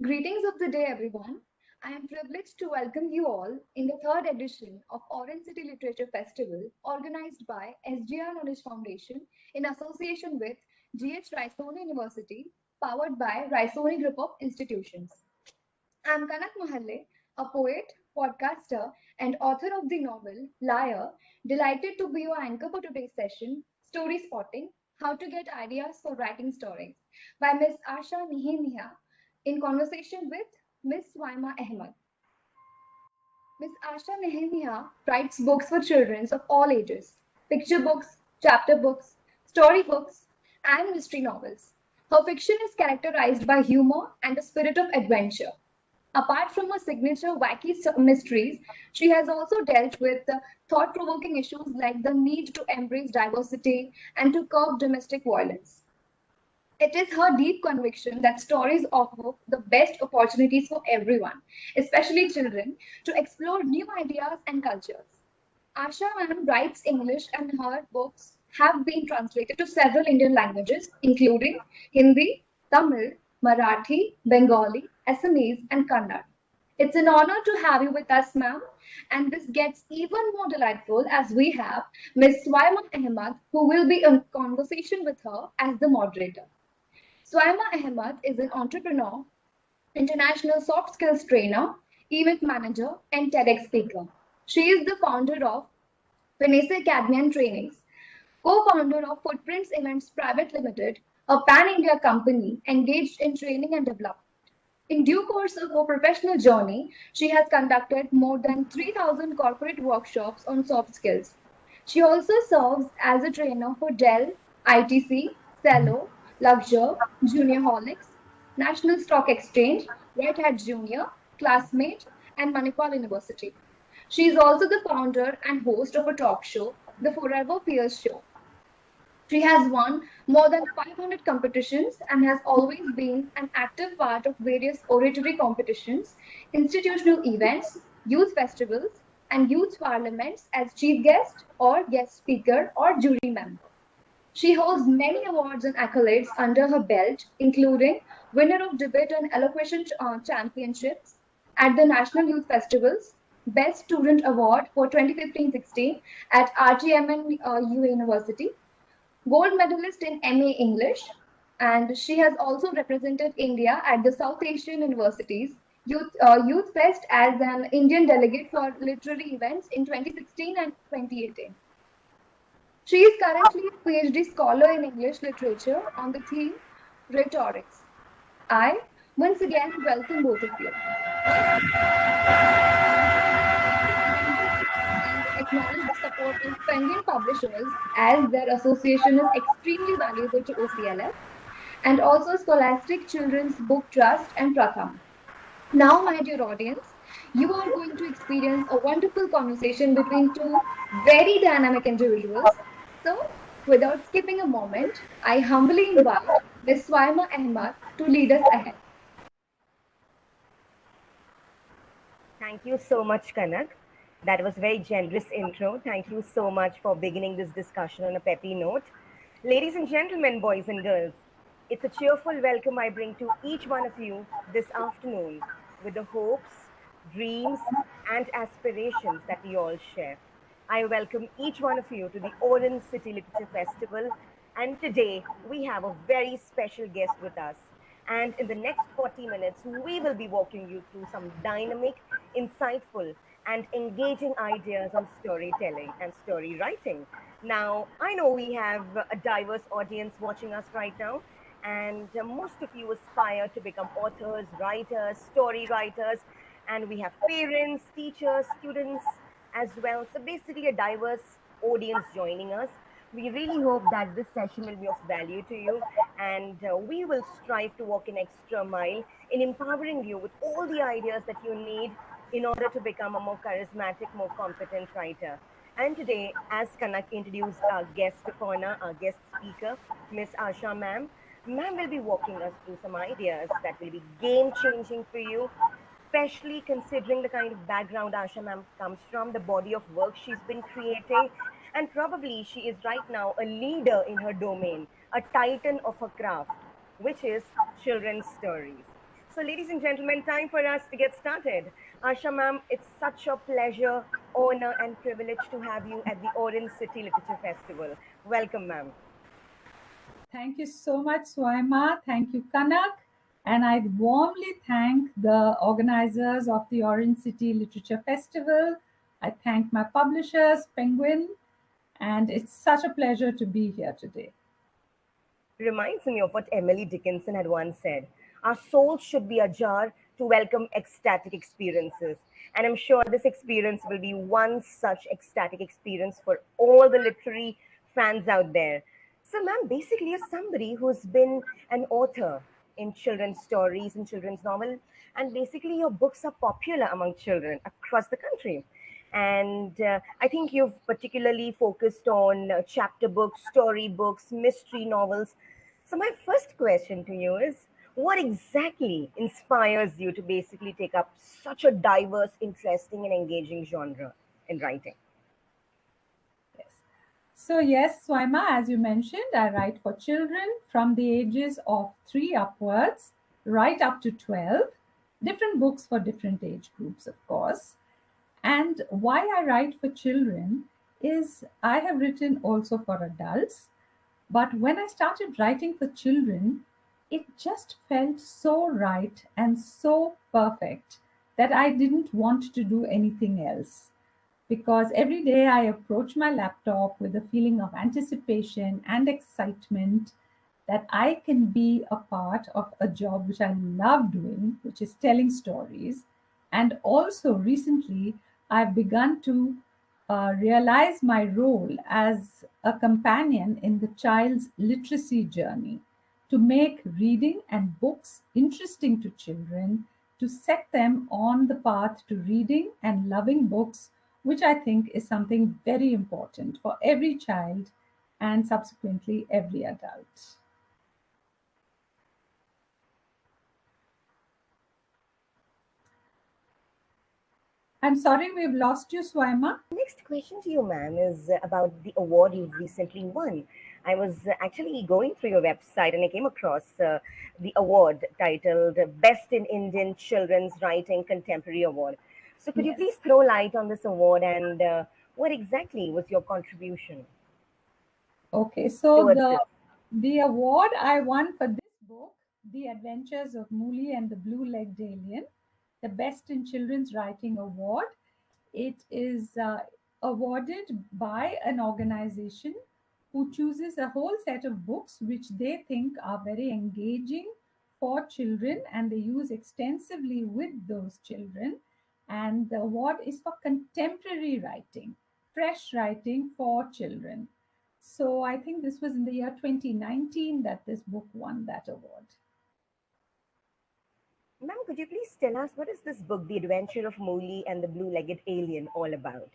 Greetings of the day, everyone. I am privileged to welcome you all in the third edition of Orange City Literature Festival, organized by SGR Knowledge Foundation in association with GH Raisoni University, powered by Raisoni Group of Institutions. I am Kanak Mahalle, a poet, podcaster, and author of the novel Liar, delighted to be your anchor for today's session, Story Spotting: How to Get Ideas for Writing Stories, by Ms Asha Nehemiah, in conversation with Ms Swaima Ahmed. Ms Asha Nehemiah writes books for children of all ages: picture books, chapter books, story books, and mystery novels. Her fiction is characterized by humor and a spirit of adventure. Apart from her signature wacky mysteries, she has also dealt with thought provoking issues like the need to embrace diversity and to curb domestic violence. It is her deep conviction that stories offer the best opportunities for everyone, especially children, to explore new ideas and cultures. Asha Ma'am writes English and her books have been translated to several Indian languages, including Hindi, Tamil, Marathi, Bengali, Assamese, and Kannada. It's an honor to have you with us, ma'am. And this gets even more delightful as we have Ms. Swaima Ahmed, who will be in conversation with her as the moderator. Swaima Ahmed is an entrepreneur, international soft skills trainer, event manager, and TEDx speaker. She is the founder of Vanessa Academy and Trainings, co-founder of Footprints Events Private Limited, a pan-India company engaged in training and development. In due course of her professional journey, she has conducted more than 3,000 corporate workshops on soft skills. She also serves as a trainer for Dell, ITC, Cello, Luxure, Junior Holics, National Stock Exchange, White Hat Junior, Classmate, and Manipal University. She is also the founder and host of a talk show, The Forever Peers Show. She has won more than 500 competitions and has always been an active part of various oratory competitions, institutional events, youth festivals, and youth parliaments as chief guest or guest speaker or jury member. She holds many awards and accolades under her belt, including winner of debate and elocution championships at the National Youth Festivals, Best Student Award for 2015-16 at RTMN University, gold medalist in MA English, and she has also represented India at the South Asian Universities Youth Fest as an Indian delegate for literary events in 2016 and 2018. She is currently a PhD scholar in English literature on the theme rhetorics. I once again welcome both of you. And acknowledge the support of Penguin Publishers as their association is extremely valuable to OCLF, and also Scholastic Children's Book Trust and Pratham. Now, my dear audience, you are going to experience a wonderful conversation between two very dynamic individuals. So, without skipping a moment, I humbly invite Ms. Swaima Ahmed to lead us ahead. Thank you so much, Kanak. That was a very generous intro. Thank you so much for beginning this discussion on a peppy note. Ladies and gentlemen, boys and girls, it's a cheerful welcome I bring to each one of you this afternoon with the hopes, dreams, and aspirations that we all share. I welcome each one of you to the Orange City Literature Festival, and today we have a very special guest with us. And in the next 40 minutes, we will be walking you through some dynamic, insightful, and engaging ideas on storytelling and story writing. Now, I know we have a diverse audience watching us right now, and most of you aspire to become authors, writers, story writers, and we have parents, teachers, students as well. So, basically, a diverse audience joining us. We really hope that this session will be of value to you, and we will strive to walk an extra mile in empowering you with all the ideas that you need in order to become a more charismatic, more competent writer. And today, as Kanak introduced our guest of honor, our guest speaker, Ms. Asha Ma'am, Ma'am will be walking us through some ideas that will be game changing for you, especially considering the kind of background Asha ma'am comes from, the body of work she's been creating, and probably she is right now a leader in her domain, a titan of her craft, which is children's stories. So, ladies and gentlemen, time for us to get started. Asha ma'am, it's such a pleasure, honor, and privilege to have you at the Orange City Literature Festival. Welcome, ma'am. Thank you so much, Swaima. Thank you, Kanak. And I warmly thank the organizers of the Orange City Literature Festival. I thank my publishers, Penguin, and it's such a pleasure to be here today. Reminds me of what Emily Dickinson had once said. Our souls should be ajar to welcome ecstatic experiences. And I'm sure this experience will be one such ecstatic experience for all the literary fans out there. So, ma'am, basically, you're somebody who's been an author in children's stories and children's novel, and basically, your books are popular among children across the country. And I think you've particularly focused on chapter books, story books, mystery novels. So, my first question to you is, what exactly inspires you to basically take up such a diverse, interesting, and engaging genre in writing? Yes. So, yes, Swaima, as you mentioned, I write for children from the ages of 3 upwards, right up to 12. Different books for different age groups, of course. And why I write for children is I have written also for adults. But when I started writing for children, it just felt so right and so perfect that I didn't want to do anything else. Because every day I approach my laptop with a feeling of anticipation and excitement that I can be a part of a job which I love doing, which is telling stories. And also, recently, I've begun to realize my role as a companion in the child's literacy journey to make reading and books interesting to children, to set them on the path to reading and loving books, which I think is something very important for every child and subsequently every adult. I'm sorry we've lost you, Swaima. Next question to you, ma'am, is about the award you've recently won. I was actually going through your website and I came across the award titled Best in Indian Children's Writing Contemporary Award. So, could you Yes. please throw light on this award and what exactly was your contribution Okay, so towards this? the award I won for this book, The Adventures of Mooli and the Blue-Legged Alien, the Best in Children's Writing Award. It is awarded by an organization who chooses a whole set of books which they think are very engaging for children and they use extensively with those children. And the award is for contemporary writing, fresh writing for children. So I think this was in the year 2019 that this book won that award. Ma'am, could you please tell us what is this book, The Adventure of Mooli and the Blue-Legged Alien, all about?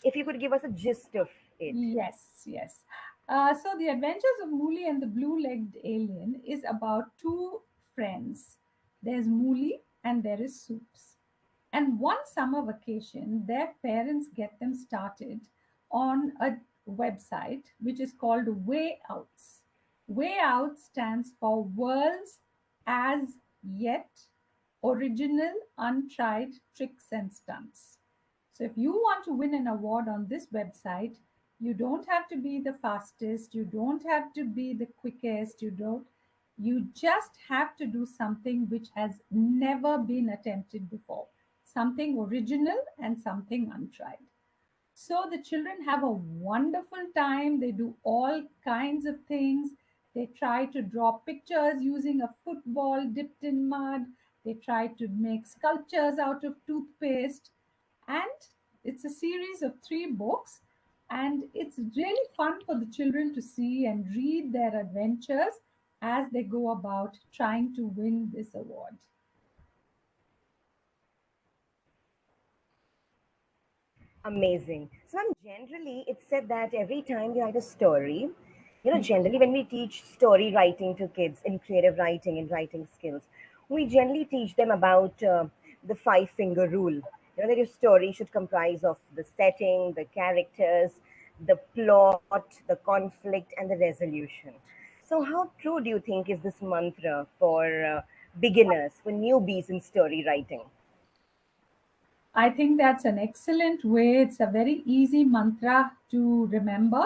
If you could give us a gist of it. Yes, yes. So, The Adventures of Mooli and the Blue Legged Alien is about two friends. There's Mooli and there is Soups. And one summer vacation, their parents get them started on a website which is called Way Outs. Way Out stands for Worlds as Yet Original Untried Tricks and Stunts. So if you want to win an award on this website, you don't have to be the fastest, you don't have to be the quickest, you just have to do something which has never been attempted before, something original and something untried. So the children have a wonderful time. They do all kinds of things. They try to draw pictures using a football dipped in mud. They try to make sculptures out of toothpaste. And it's a series of 3 books. And it's really fun for the children to see and read their adventures as they go about trying to win this award. Amazing. So, ma'am, generally, it's said that every time you write a story, generally when we teach story writing to kids in creative writing and writing skills, we generally teach them about the five-finger rule. That your story should comprise of the setting, the characters, the plot, the conflict, and the resolution. So, how true do you think is this mantra for beginners, for newbies in story writing? I think that's an excellent way. It's a very easy mantra to remember.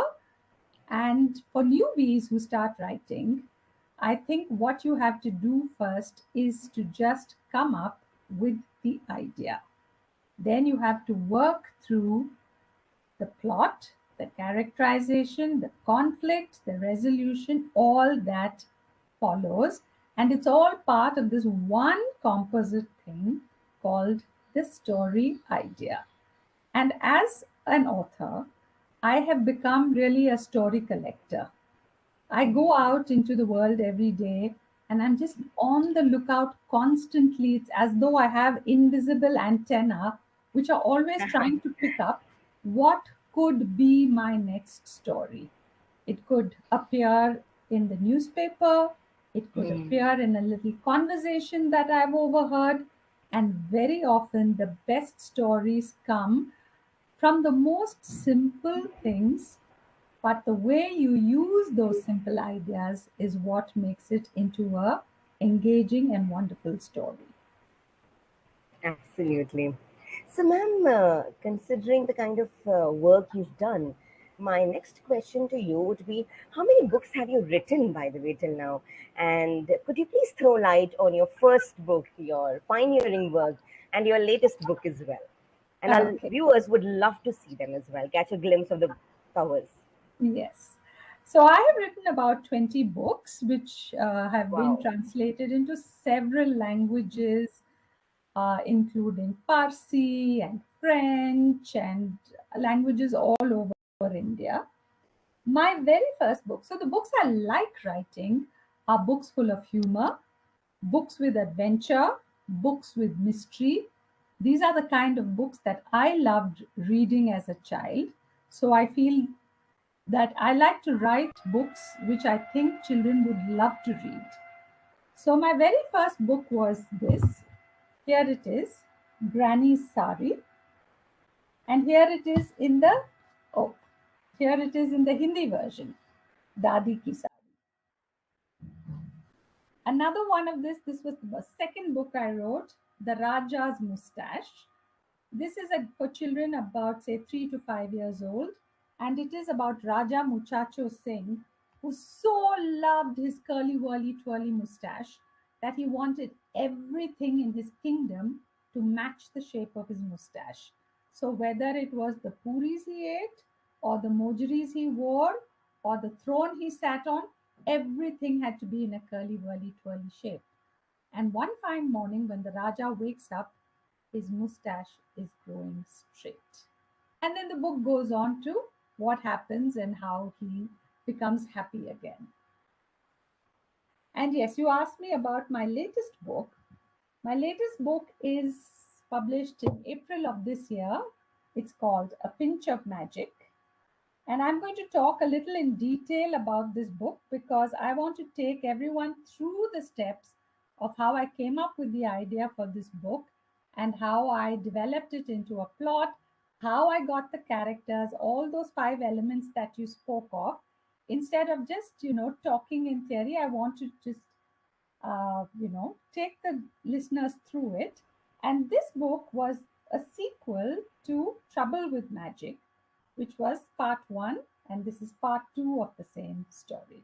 And for newbies who start writing, I think what you have to do first is to just come up with the idea. Then you have to work through the plot, the characterization, the conflict, the resolution, all that follows. And it's all part of this one composite thing called the story idea. And as an author, I have become really a story collector. I go out into the world every day and I'm just on the lookout constantly. It's as though I have invisible antenna which are always trying to pick up what could be my next story. It could appear in the newspaper, it could appear in a little conversation that I've overheard, and very often the best stories come from the most simple things, but the way you use those simple ideas is what makes it into a engaging and wonderful story. Absolutely. So, ma'am, considering the kind of work you've done, my next question to you would be, how many books have you written, by the way, till now? And could you please throw light on your first book, your pioneering work, and your latest book as well? And our Okay. viewers would love to see them as well, catch a glimpse of the covers. Yes. So I have written about 20 books, which have been Wow. translated into several languages, including Farsi and French and languages all over India. My very first book, so the books I like writing are books full of humor, books with adventure, books with mystery. These are the kind of books that I loved reading as a child. So I feel that I like to write books which I think children would love to read. So my very first book was this. Here it is, Granny's Sari. And here it is in the, oh, here it is in the Hindi version, Dadi Ki Sari. Another one of this was the second book I wrote, The Rajas Mustache. This is for children about, say, 3 to 5 years old. And it is about Raja Muchacho Singh, who so loved his curly, whirly, twirly mustache that he wanted everything in his kingdom to match the shape of his mustache. So whether it was the puris he ate, or the mojeries he wore, or the throne he sat on, everything had to be in a curly, whirly, twirly shape. And one fine morning, when the Raja wakes up, his mustache is growing straight. And then the book goes on to what happens and how he becomes happy again. And yes, you asked me about my latest book. My latest book is published in April of this year. It's called A Pinch of Magic. And I'm going to talk a little in detail about this book because I want to take everyone through the steps of how I came up with the idea for this book and how I developed it into a plot, how I got the characters, all those 5 elements that you spoke of. Instead of just, talking in theory, I want to just, take the listeners through it. And this book was a sequel to Trouble with Magic, which was part one, and this is part two of the same story.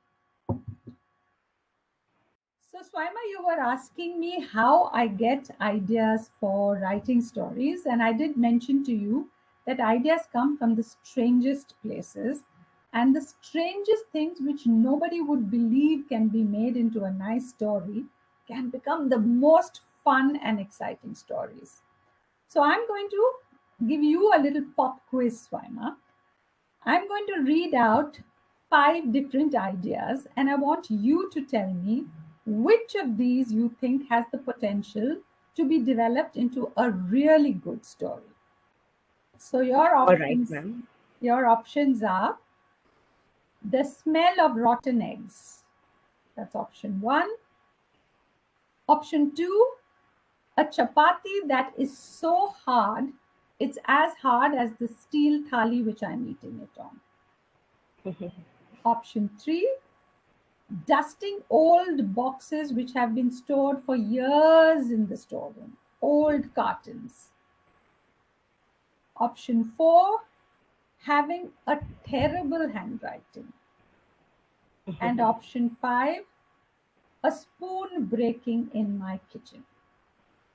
So, Swaima, you were asking me how I get ideas for writing stories, and I did mention to you that ideas come from the strangest places and the strangest things which nobody would believe can be made into a nice story can become the most fun and exciting stories. So, I'm going to give you a little pop quiz, Swaima. I'm going to read out 5 different ideas, and I want you to tell me which of these you think has the potential to be developed into a really good story. So All right, ma'am. your options are the smell of rotten eggs. That's option 1. Option 2, a chapati that is so hard, it's as hard as the steel thali which I'm eating it on. Option 3, dusting old boxes which have been stored for years in the storeroom, old cartons. Option 4, having a terrible handwriting. And option 5, a spoon breaking in my kitchen.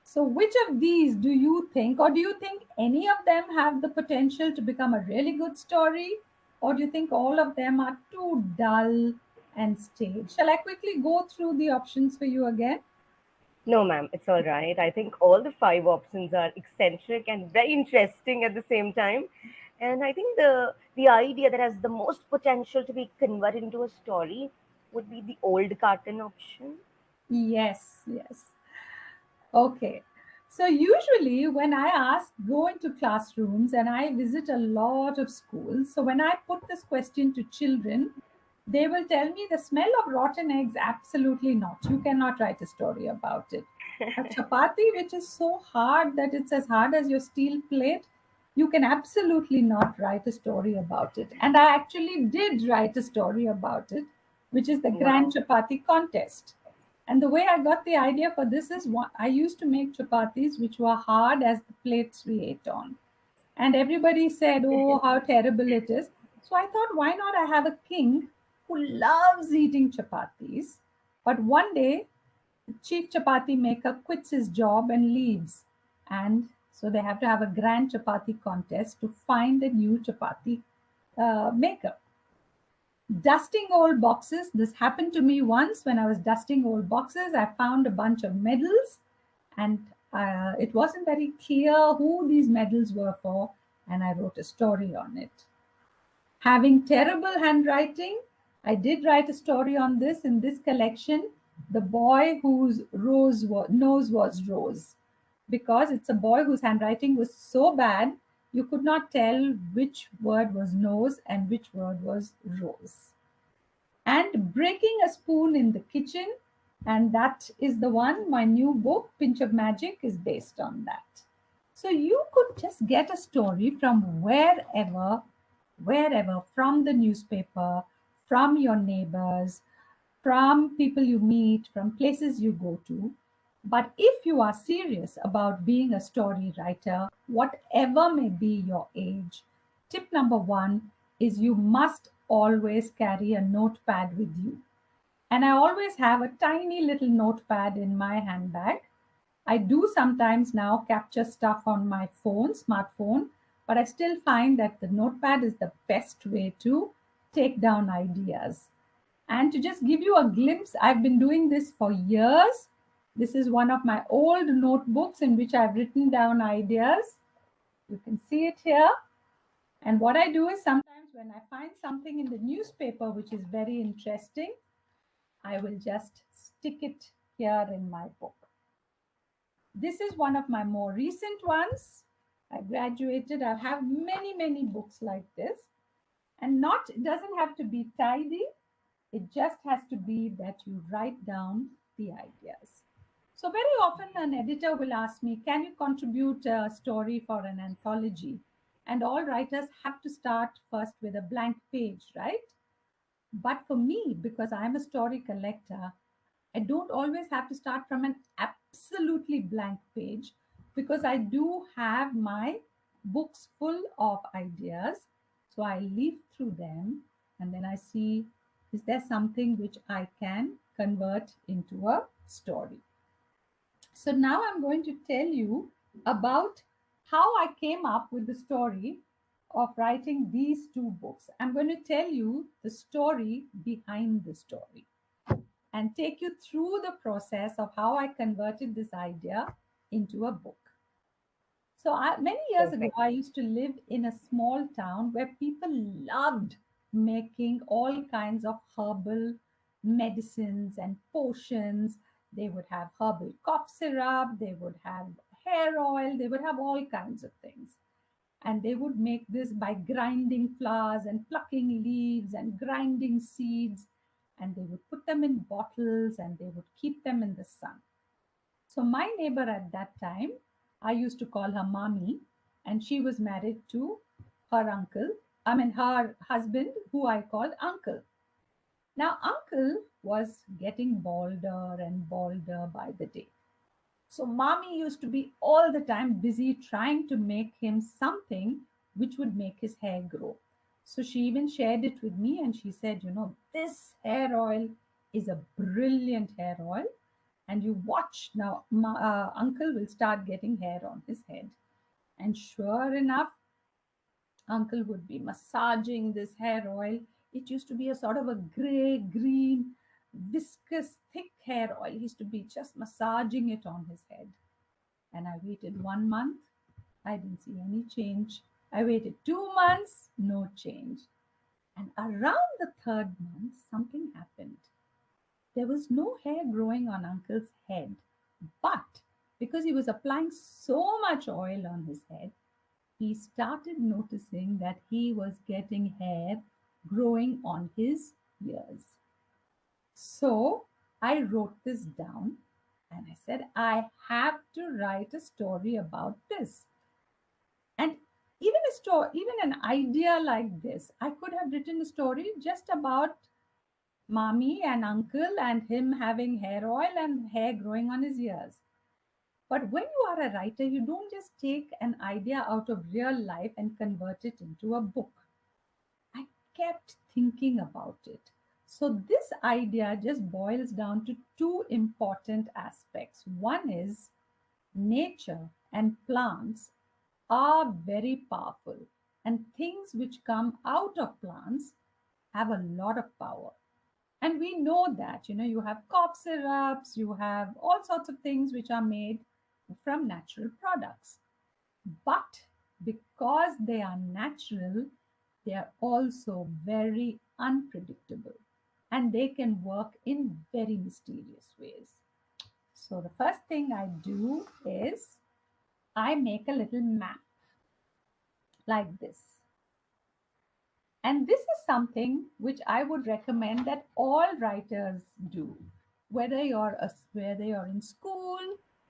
So which of these do you think, or do you think any of them have the potential to become a really good story? Or do you think all of them are too dull and stale? Shall I quickly go through the options for you again? No, ma'am, it's all right. I think all the 5 options are eccentric and very interesting at the same time. And I think the idea that has the most potential to be converted into a story would be the old carton option. Yes, yes. Okay. So usually when I go into classrooms and I visit a lot of schools, so when I put this question to children, they will tell me the smell of rotten eggs, absolutely not. You cannot write a story about it. A chapati, which is so hard that it's as hard as your steel plate, you can absolutely not write a story about it. And I actually did write a story about it, which is the Grand Wow. Chapati Contest. And the way I got the idea for this is I used to make chapatis which were hard as the plates we ate on. And everybody said, oh, how terrible it is. So I thought, why not I have a king who loves eating chapatis? But one day, the chief chapati maker quits his job and leaves. And so they have to have a grand chapati contest to find a new chapati maker. Dusting old boxes. This happened to me once when I was dusting old boxes. I found a bunch of medals, and it wasn't very clear who these medals were for, and I wrote a story on it. Having terrible handwriting, I did write a story on this in this collection, The Boy Whose Nose Was Rose, because it's a boy whose handwriting was so bad you could not tell which word was nose and which word was rose. And breaking a spoon in the kitchen, and that is the one my new book Pinch of Magic is based on that. So you could just get a story from wherever, from the newspaper, from your neighbors, from people you meet, from places you go to. But if you are serious about being a story writer, whatever may be your age, tip number 1 is you must always carry a notepad with you. And I always have a tiny little notepad in my handbag. I do sometimes now capture stuff on my smartphone, but I still find that the notepad is the best way to take down ideas. And to just give you a glimpse, I've been doing this for years. This is one of my old notebooks in which I've written down ideas. You can see it here. And what I do is sometimes when I find something in the newspaper which is very interesting, I will just stick it here in my book. This is one of my more recent ones. I graduated. I have many, many books like this. And it doesn't have to be tidy. It just has to be that you write down the ideas. So very often an editor will ask me, can you contribute a story for an anthology? And all writers have to start first with a blank page, right? But for me, because I'm a story collector, I don't always have to start from an absolutely blank page, because I do have my books full of ideas. So I leaf through them and then I see, is there something which I can convert into a story? So now I'm going to tell you about how I came up with the story of writing these 2 books. I'm going to tell you the story behind the story and take you through the process of how I converted this idea into a book. So, many years ago, Perfect. I used to live in a small town where people loved making all kinds of herbal medicines and potions. They would have herbal cough syrup, they would have hair oil, they would have all kinds of things. And they would make this by grinding flowers and plucking leaves and grinding seeds. And they would put them in bottles and they would keep them in the sun. So my neighbor at that time, I used to call her mommy, and she was married to her husband, who I called uncle. Now, uncle was getting balder and balder by the day. So mommy used to be all the time busy trying to make him something which would make his hair grow. So she even shared it with me and she said, this hair oil is a brilliant hair oil. And you watch now, uncle will start getting hair on his head. And sure enough, uncle would be massaging this hair oil. It used to be a sort of a gray, green, viscous, thick hair oil. He used to be just massaging it on his head. And I waited 1 month. I didn't see any change. I waited 2 months, no change. And around the third month, something happened. There was no hair growing on uncle's head. But because he was applying so much oil on his head, he started noticing that he was getting hair growing on his ears. So I wrote this down and I said, I have to write a story about this. And even an idea like this, I could have written a story just about mommy and uncle and him having hair oil and hair growing on his ears. But when you are a writer, you don't just take an idea out of real life and convert it into a book. I kept thinking about it. So this idea just boils down to two important aspects. One is nature and plants are very powerful, and things which come out of plants have a lot of power. And we know that, you have cough syrups, you have all sorts of things which are made from natural products. But because they are natural, they are also very unpredictable and they can work in very mysterious ways. So, the first thing I do is I make a little map like this. And this is something which I would recommend that all writers do, whether you're in school,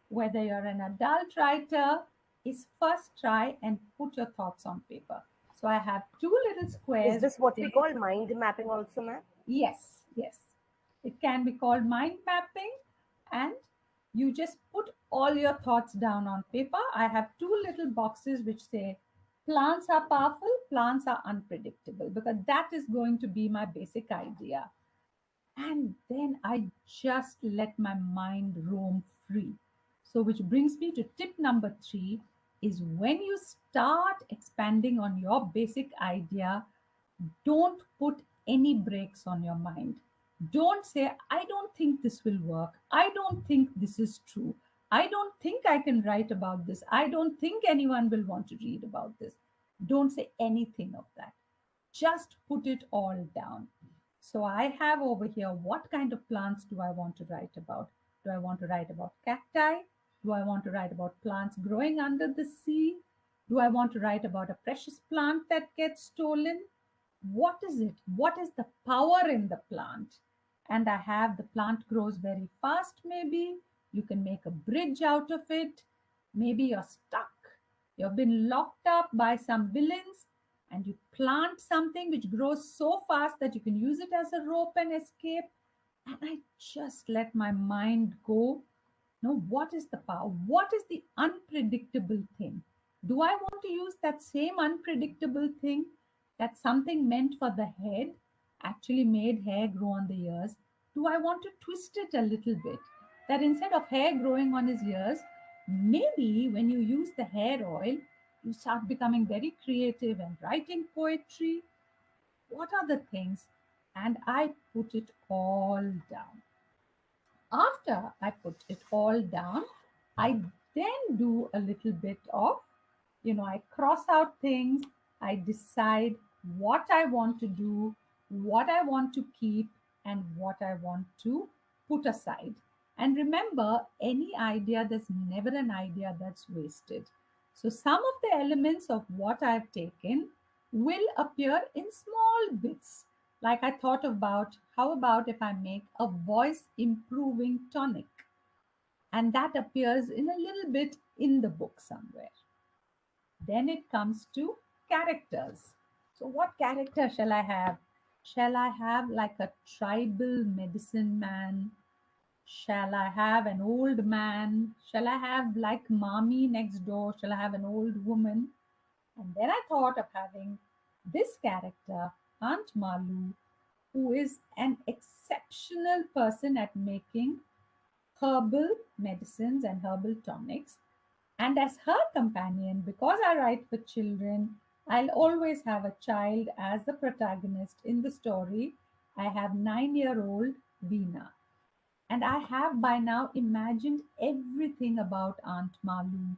whether you're an adult writer, is first try and put your thoughts on paper. So I have two little Is squares. this what we call mind mapping also, ma'am? Yes, yes. It can be called mind mapping, and you just put all your thoughts down on paper. I have two little boxes which say plants are powerful, plants are unpredictable, because that is going to be my basic idea. And then I just let my mind roam free. So, which brings me to tip number 3 is when you start expanding on your basic idea, don't put any brakes on your mind. Don't say, I don't think this will work. I don't think this is true. I don't think I can write about this. I don't think anyone will want to read about this. Don't say anything of that. Just put it all down. So I have over here, what kind of plants do I want to write about? Do I want to write about cacti? Do I want to write about plants growing under the sea? Do I want to write about a precious plant that gets stolen? What is it? What is the power in the plant? And I have the plant grows very fast, maybe. You can make a bridge out of it. Maybe you're stuck. You've been locked up by some villains and you plant something which grows so fast that you can use it as a rope and escape. And I just let my mind go. No, what is the power? What is the unpredictable thing? Do I want to use that same unpredictable thing, that something meant for the head actually made hair grow on the ears? Do I want to twist it a little bit? That instead of hair growing on his ears, maybe when you use the hair oil, you start becoming very creative and writing poetry. What are the things? And I put it all down. After I put it all down, I then do a little bit of, I cross out things, I decide what I want to do, what I want to keep, and what I want to put aside. And remember, any idea, there's never an idea that's wasted. So some of the elements of what I've taken will appear in small bits. Like I thought about, how about if I make a voice improving tonic? And that appears in a little bit in the book somewhere. Then it comes to characters. So what character shall I have? Shall I have like a tribal medicine man? Shall I have an old man? Shall I have like mommy next door? Shall I have an old woman? And then I thought of having this character, Aunt Malu, who is an exceptional person at making herbal medicines and herbal tonics. And as her companion, because I write for children, I'll always have a child as the protagonist in the story. I have 9-year-old Veena. And I have by now imagined everything about Aunt Malu,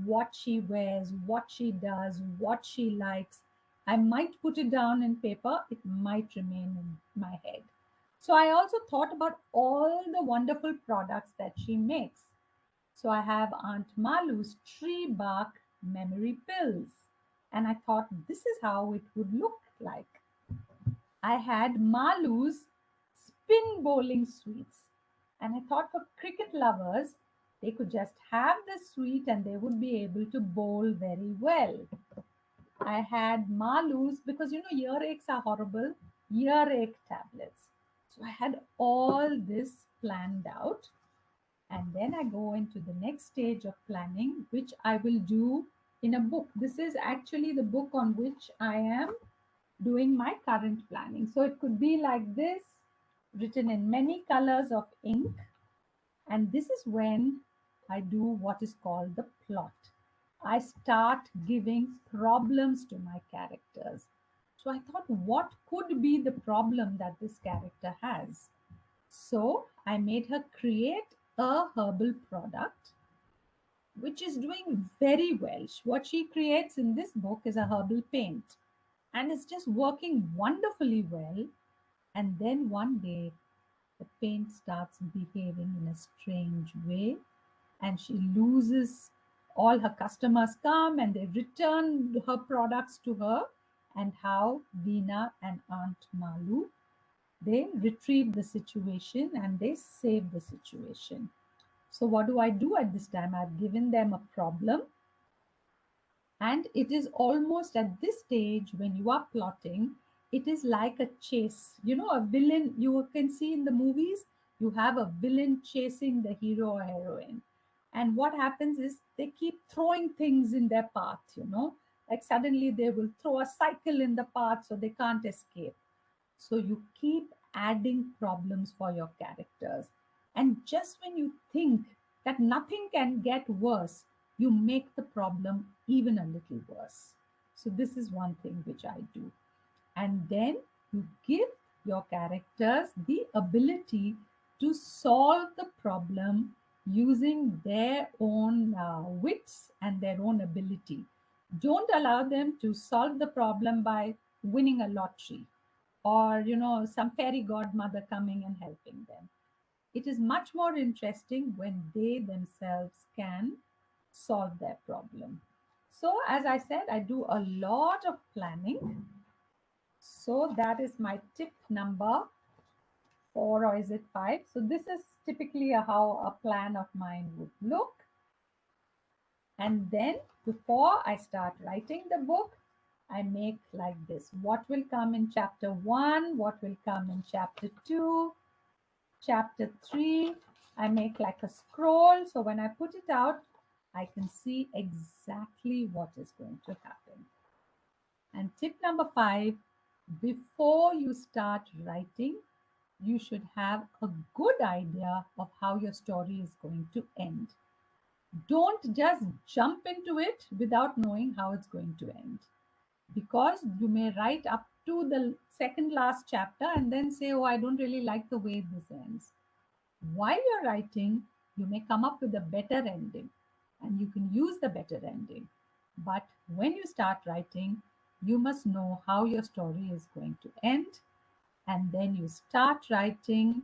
what she wears, what she does, what she likes. I might put it down in paper, it might remain in my head. So I also thought about all the wonderful products that she makes. So I have Aunt Malu's tree bark memory pills. And I thought this is how it would look like. I had Malu's spin bowling sweets. And I thought for cricket lovers, they could just have the sweet and they would be able to bowl very well. I had Malu's because earaches are horrible, earache tablets. So I had all this planned out. And then I go into the next stage of planning, which I will do in a book. This is actually the book on which I am doing my current planning. So it could be like this, written in many colors of ink. And this is when I do what is called the plot. I start giving problems to my characters. So I thought, what could be the problem that this character has? So I made her create a herbal product which is doing very well. What she creates in this book is a herbal paint and it's just working wonderfully well. And then one day, the paint starts behaving in a strange way, and she loses all her customers come and they return her products to her. And how Veena and Aunt Malu they retrieve the situation and they save the situation. So what do I do at this time? I've given them a problem. And it is almost at this stage when you are plotting, it is like a chase. A villain, you can see in the movies, you have a villain chasing the hero or heroine. And what happens is they keep throwing things in their path. Like suddenly they will throw a cycle in the path so they can't escape. So you keep adding problems for your characters. And just when you think that nothing can get worse, you make the problem even a little worse. So this is one thing which I do. And then you give your characters the ability to solve the problem using their own wits and their own ability. Don't allow them to solve the problem by winning a lottery or some fairy godmother coming and helping them. It is much more interesting when they themselves can solve their problem. So as I said, I do a lot of planning. So that is my tip number 4, or is it 5? So this is typically how a plan of mine would look. And then before I start writing the book, I make like this. What will come in chapter 1? What will come in chapter 2? Chapter 3? I make like a scroll. So when I put it out, I can see exactly what is going to happen. And tip number 5, before you start writing, you should have a good idea of how your story is going to end. Don't just jump into it without knowing how it's going to end, because you may write up to the second last chapter and then say, oh, I don't really like the way this ends. While you're writing, you may come up with a better ending and you can use the better ending. But when you start writing, you must know how your story is going to end. And then you start writing,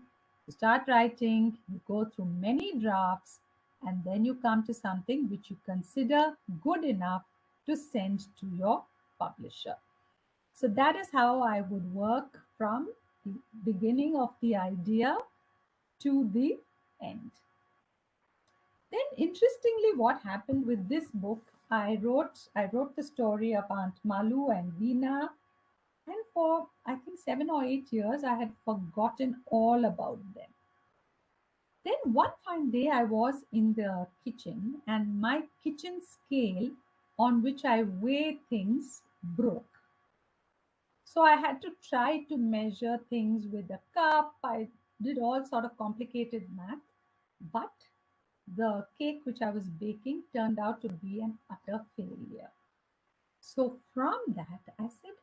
you go through many drafts, and then you come to something which you consider good enough to send to your publisher. So that is how I would work from the beginning of the idea to the end. Then interestingly, what happened with this book, I wrote the story of Aunt Malu and Veena. And for, I think, 7 or 8 years, I had forgotten all about them. Then one fine day, I was in the kitchen and my kitchen scale on which I weigh things broke. So I had to try to measure things with a cup. I did all sort of complicated math, but the cake which I was baking turned out to be an utter failure. So from that, I said,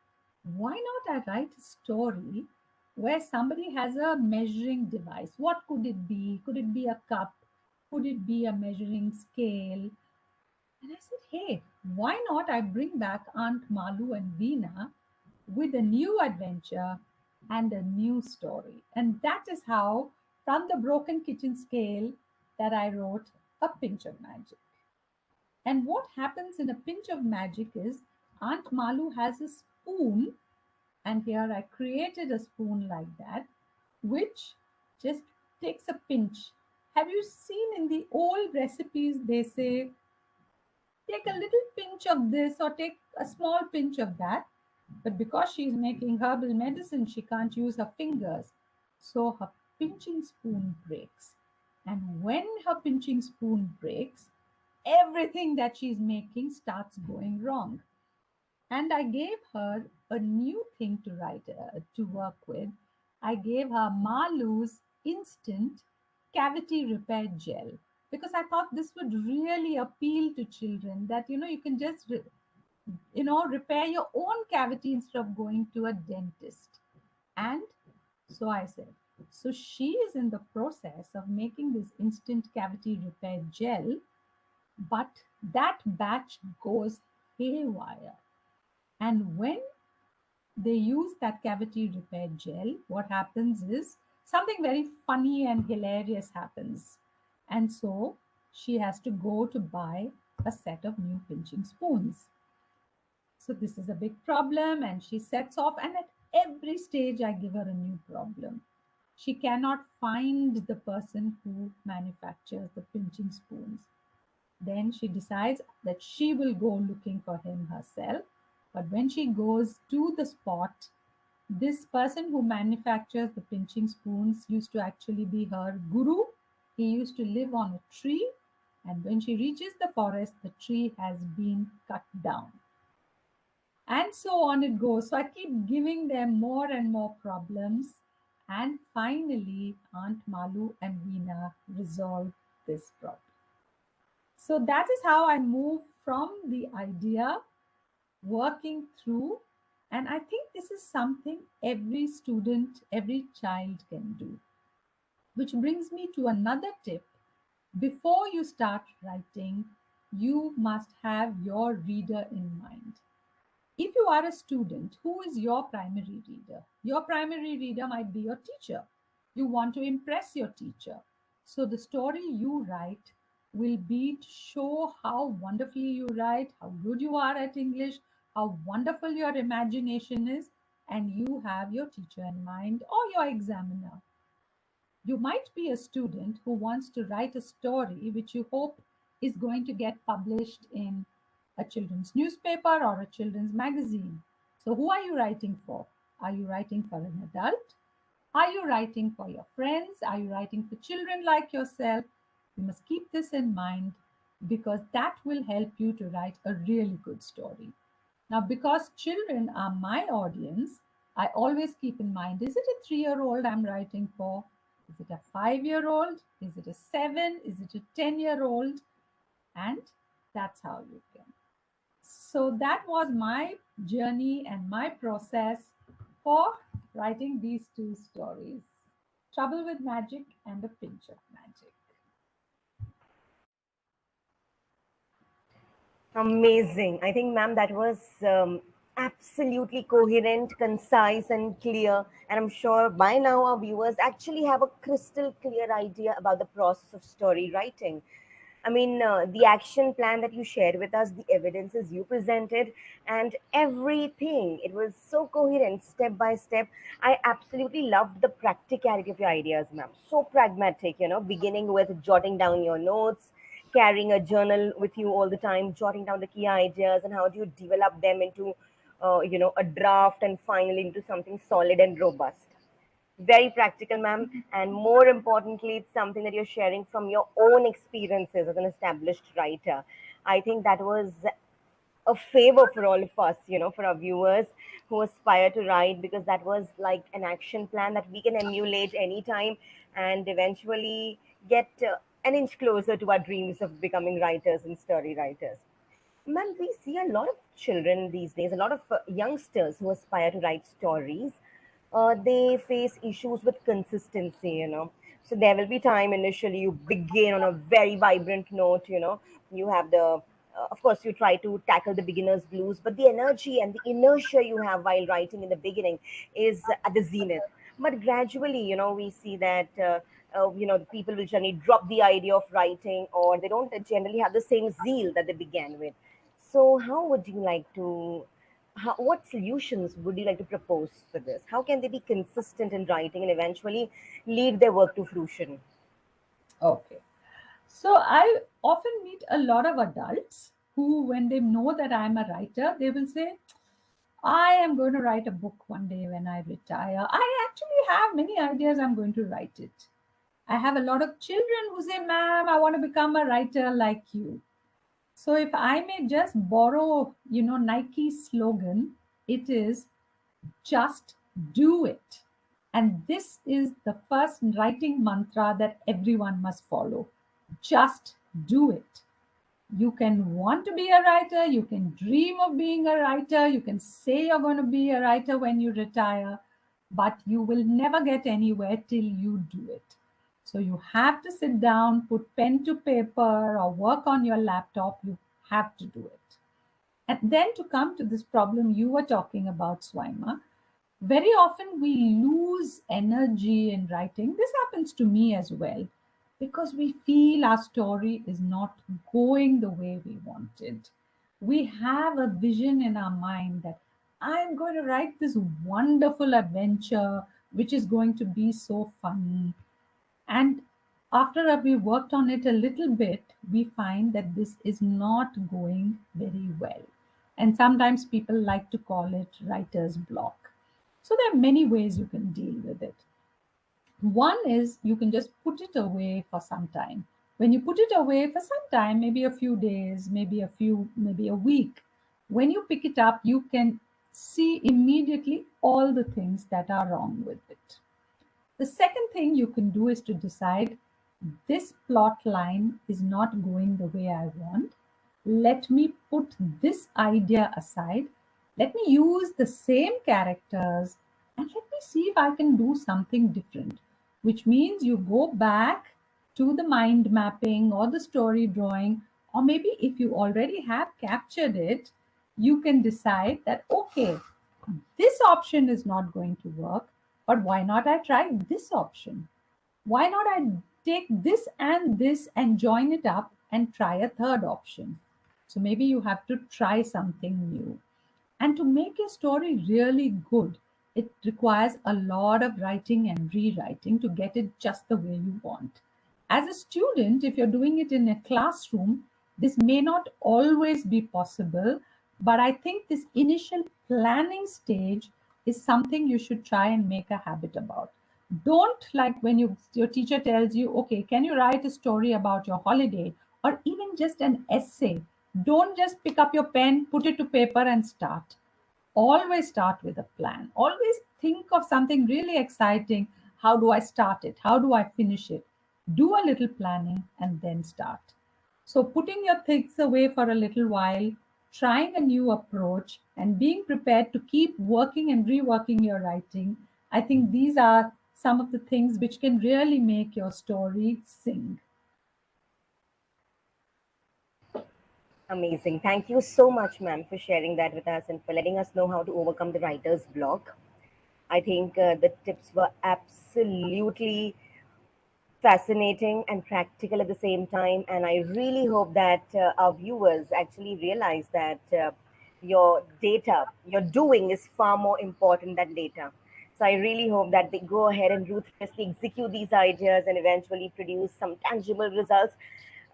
why not I write a story where somebody has a measuring device? What could it be? Could it be a cup? Could it be a measuring scale? And I said, hey, why not I bring back Aunt Malu and Veena with a new adventure and a new story? And that is how, from the broken kitchen scale, that I wrote A Pinch of Magic. And what happens in A Pinch of Magic is Aunt Malu has a spoon, and here I created a spoon like that, which just takes a pinch. Have you seen in the old recipes, they say, take a little pinch of this or take a small pinch of that? But because she's making herbal medicine, she can't use her fingers. So her pinching spoon breaks. And when her pinching spoon breaks, everything that she's making starts going wrong. And I gave her a new thing to write, to work with. I gave her Malu's instant cavity repair gel, because I thought this would really appeal to children, that you can just repair your own cavity instead of going to a dentist. And so I said, so she is in the process of making this instant cavity repair gel, but that batch goes haywire. And when they use that cavity repair gel, what happens is something very funny and hilarious happens. And so she has to go to buy a set of new pinching spoons. So this is a big problem, and she sets off, and at every stage I give her a new problem. She cannot find the person who manufactures the pinching spoons. Then she decides that she will go looking for him herself. But when she goes to the spot, this person who manufactures the pinching spoons used to actually be her guru. He used to live on a tree, and when she reaches the forest, the tree has been cut down. And so on it goes. So I keep giving them more and more problems. And finally, Aunt Malu and Veena resolve this problem. So that is how I move from the idea, working through, and I think this is something every student, every child can do. Which brings me to another tip. Before you start writing, you must have your reader in mind. If you are a student, who is your primary reader? Your primary reader might be your teacher. You want to impress your teacher. So the story you write will be to show how wonderfully you write, how good you are at English, how wonderful your imagination is, and you have your teacher in mind or your examiner. You might be a student who wants to write a story which you hope is going to get published in a children's newspaper or a children's magazine. So, who are you writing for? Are you writing for an adult? Are you writing for your friends? Are you writing for children like yourself? You must keep this in mind, because that will help you to write a really good story. Now, because children are my audience, I always keep in mind, is it a 3-year-old I'm writing for? Is it a 5-year-old? Is it a 7? Is it a 10-year-old? And that's how you can. So that was my journey and my process for writing these two stories, Trouble with Magic and A Pinch of Magic. Amazing. I think, ma'am, that was absolutely coherent, concise, and clear. And I'm sure by now our viewers actually have a crystal clear idea about the process of story writing. I mean, the action plan that you shared with us, the evidences you presented, and everything. It was so coherent, step by step. I absolutely loved the practicality of your ideas, ma'am. So pragmatic, beginning with jotting down your notes, carrying a journal with you all the time, jotting down the key ideas, and how do you develop them into a draft and finally into something solid and robust. Very practical, ma'am. And more importantly, it's something that you're sharing from your own experiences as an established writer. I think that was a favor for all of us, for our viewers who aspire to write, because that was like an action plan that we can emulate anytime and eventually get an inch closer to our dreams of becoming writers and story writers. Ma'am, we see a lot of children these days, a lot of youngsters who aspire to write stories. They face issues with consistency. So there will be time initially you begin on a very vibrant note. You have of course, you try to tackle the beginner's blues, but the energy and the inertia you have while writing in the beginning is at the zenith. But gradually, we see that. People will generally drop the idea of writing, or they don't generally have the same zeal that they began with. So, how would you like to, what solutions would you like to propose for this? How can they be consistent in writing and eventually lead their work to fruition? Okay. So I often meet a lot of adults who, when they know that I'm a writer, they will say, I am going to write a book one day when I retire. I actually have many ideas, I'm going to write it. I have a lot of children who say, Ma'am, I want to become a writer like you. So if I may just borrow, Nike's slogan, it is just do it. And this is the first writing mantra that everyone must follow. Just do it. You can want to be a writer, you can dream of being a writer, you can say you're going to be a writer when you retire, but you will never get anywhere till you do it. So you have to sit down, put pen to paper, or work on your laptop. You have to do it. And then to come to this problem you were talking about, Swaima, very often we lose energy in writing. This happens to me as well, because we feel our story is not going the way we wanted. We have a vision in our mind that I'm going to write this wonderful adventure, which is going to be so funny. And after we worked on it a little bit, we find that this is not going very well. And sometimes people like to call it writer's block. So there are many ways you can deal with it. One is you can just put it away for some time. When you put it away for some time, maybe a few days, maybe a week, when you pick it up, you can see immediately all the things that are wrong with it. The second thing you can do is to decide, this plot line is not going the way I want. Let me put this idea aside. Let me use the same characters and let me see if I can do something different, which means you go back to the mind mapping or the story drawing, or maybe if you already have captured it, you can decide that, okay, this option is not going to work, but why not I try this option? Why not I take this and join it up and try a third option? So maybe you have to try something new. And to make a story really good, it requires a lot of writing and rewriting to get it just the way you want. As a student, if you're doing it in a classroom, this may not always be possible, but I think this initial planning stage is something you should try and make a habit about. Don't, like when your teacher tells you, okay, can you write a story about your holiday, or even just an essay? Don't just pick up your pen, put it to paper and start. Always start with a plan. Always think of something really exciting. How do I start it? How do I finish it? Do a little planning and then start. So putting your things away for a little while, trying a new approach, and being prepared to keep working and reworking your writing, I think these are some of the things which can really make your story sing. Amazing. Thank you so much, ma'am, for sharing that with us and for letting us know how to overcome the writer's block. I think the tips were absolutely fascinating and practical at the same time. And I really hope that our viewers actually realize that your data, your doing is far more important than data. So I really hope that they go ahead and ruthlessly execute these ideas and eventually produce some tangible results.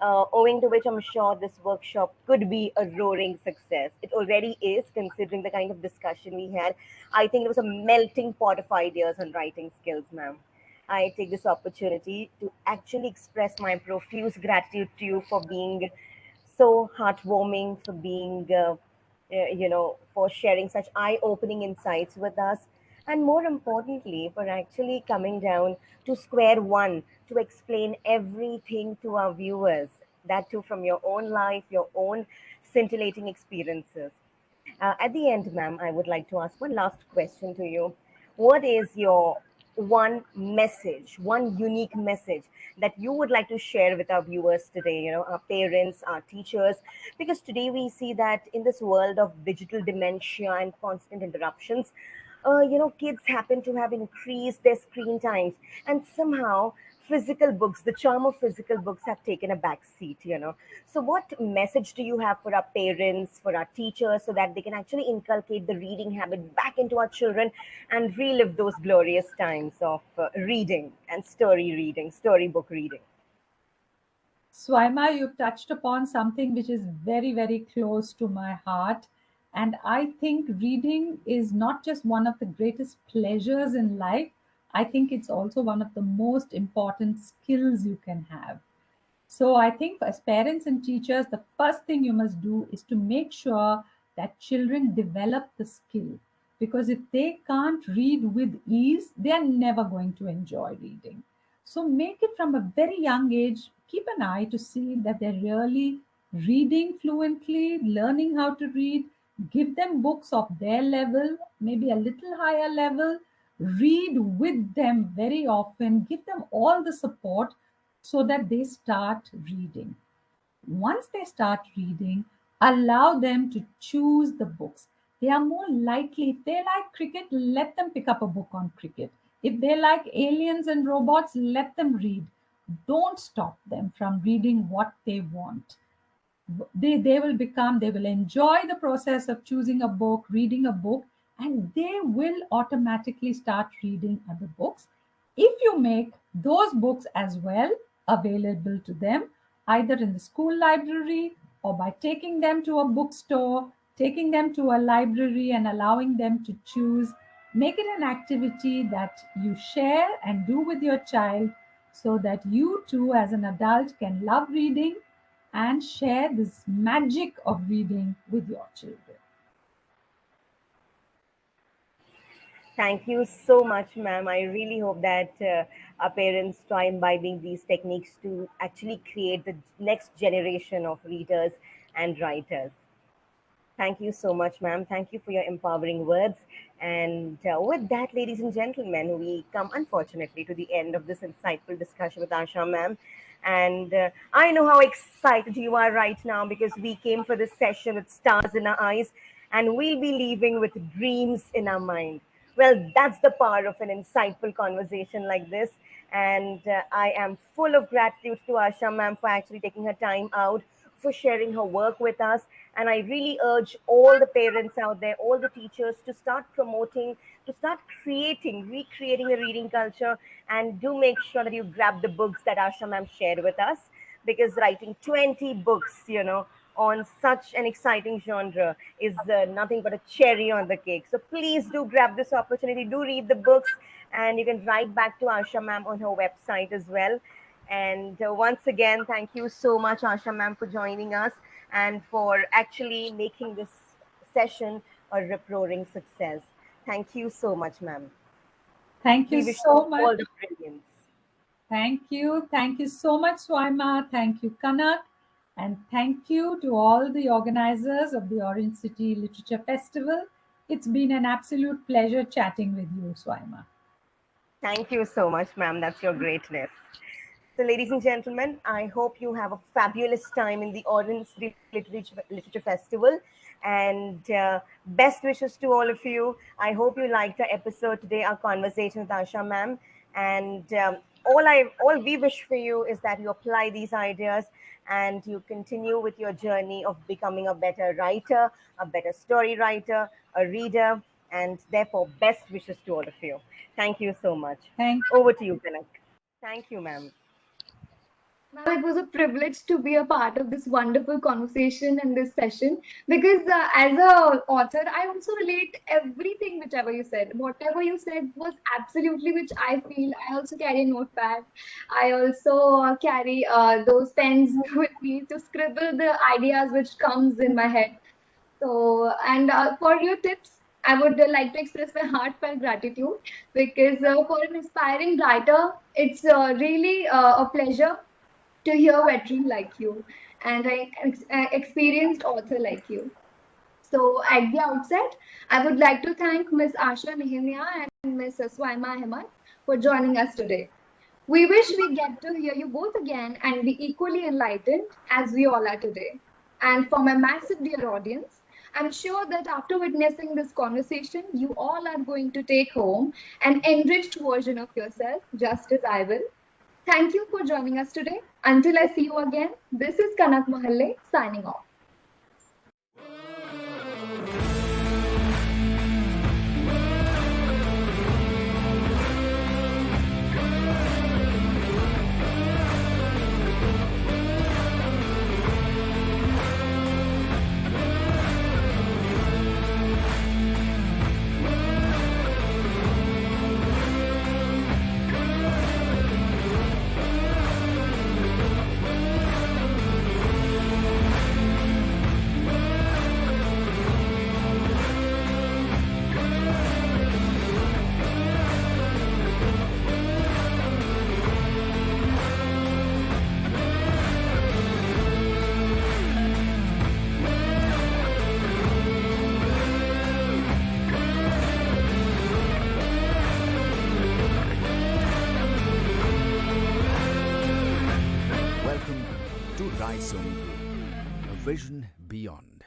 owing to which I'm sure this workshop could be a roaring success. It already is, considering the kind of discussion we had. I think it was a melting pot of ideas on writing skills, ma'am. I take this opportunity to actually express my profuse gratitude to you for being so heartwarming, for being, for sharing such eye opening insights with us. And more importantly, for actually coming down to square one to explain everything to our viewers, that too from your own life, your own scintillating experiences. At the end, ma'am, I would like to ask one last question to you. What is your one message, one unique message that you would like to share with our viewers today, our parents, our teachers? Because today we see that in this world of digital dementia and constant interruptions, kids happen to have increased their screen times, and somehow physical books, the charm of physical books, have taken a back seat. So, what message do you have for our parents, for our teachers, so that they can actually inculcate the reading habit back into our children and relive those glorious times of reading and story reading, storybook reading? Swaima, you've touched upon something which is very, very close to my heart. And I think reading is not just one of the greatest pleasures in life, I think it's also one of the most important skills you can have. So I think as parents and teachers, the first thing you must do is to make sure that children develop the skill. Because if they can't read with ease, they are never going to enjoy reading. So make it from a very young age, keep an eye to see that they're really reading fluently, learning how to read, give them books of their level, maybe a little higher level, read with them very often, give them all the support so that they start reading. Once they start reading, allow them to choose the books. They are more likely, if they like cricket, let them pick up a book on cricket. If they like aliens and robots, let them read. Don't stop them from reading what they want. They will enjoy the process of choosing a book, reading a book, and they will automatically start reading other books if you make those books as well available to them, either in the school library or by taking them to a bookstore, taking them to a library and allowing them to choose. Make it an activity that you share and do with your child so that you too as an adult can love reading and share this magic of reading with your children. Thank you so much, ma'am. I really hope that our parents try imbibing these techniques to actually create the next generation of readers and writers. Thank you so much, ma'am. Thank you for your empowering words. And with that, ladies and gentlemen, we come unfortunately to the end of this insightful discussion with Asha, ma'am. And I know how excited you are right now because we came for this session with stars in our eyes and we'll be leaving with dreams in our mind. Well, that's the power of an insightful conversation like this. And I am full of gratitude to Asha, ma'am, for actually taking her time out, for sharing her work with us. And I really urge all the parents out there, all the teachers to start promoting, to start creating, recreating a reading culture. And do make sure that you grab the books that Asha ma'am shared with us, because writing 20 books, on such an exciting genre is nothing but a cherry on the cake. So please do grab this opportunity, do read the books, and you can write back to Asha ma'am on her website as well. And once again, thank you so much, Asha ma'am, for joining us and for actually making this session a rip-roaring success. Thank you so much, ma'am. Thank you We wish you so much. all the brilliance. Thank you. Thank you so much, Swaima. Thank you, Kanak. And thank you to all the organizers of the Orange City Literature Festival. It's been an absolute pleasure chatting with you, Swaima. Thank you so much, ma'am. That's your greatness. So, ladies and gentlemen, I hope you have a fabulous time in the Orange City Literature Festival. And best wishes to all of you. I hope you liked our episode today, our conversation with Asha ma'am. And all we wish for you is that you apply these ideas and you continue with your journey of becoming a better writer, a better story writer, a reader, and therefore best wishes to all of you. Thank you so much. Thank Over to you, Kanak. Thank you, ma'am. Ma'am, it was a privilege to be a part of this wonderful conversation and this session because as a author, I also relate everything whichever you said. Whatever you said was absolutely which I feel. I also carry a notepad. I also carry those pens with me to scribble the ideas which comes in my head. So, and for your tips, I would like to express my heartfelt gratitude because for an inspiring writer, it's really a pleasure to hear veteran like you and an experienced author like you. So at the outset, I would like to thank Ms Asha Nehemiah and Ms Swaima Ahmed for joining us today. We wish we get to hear you both again and be equally enlightened as we all are today. And for my massive dear audience, I'm sure that after witnessing this conversation, you all are going to take home an enriched version of yourself, just as I will. Thank you for joining us today. Until I see you again, this is Kanak Mahalle signing off. Welcome to Rise Sony Group, a vision beyond.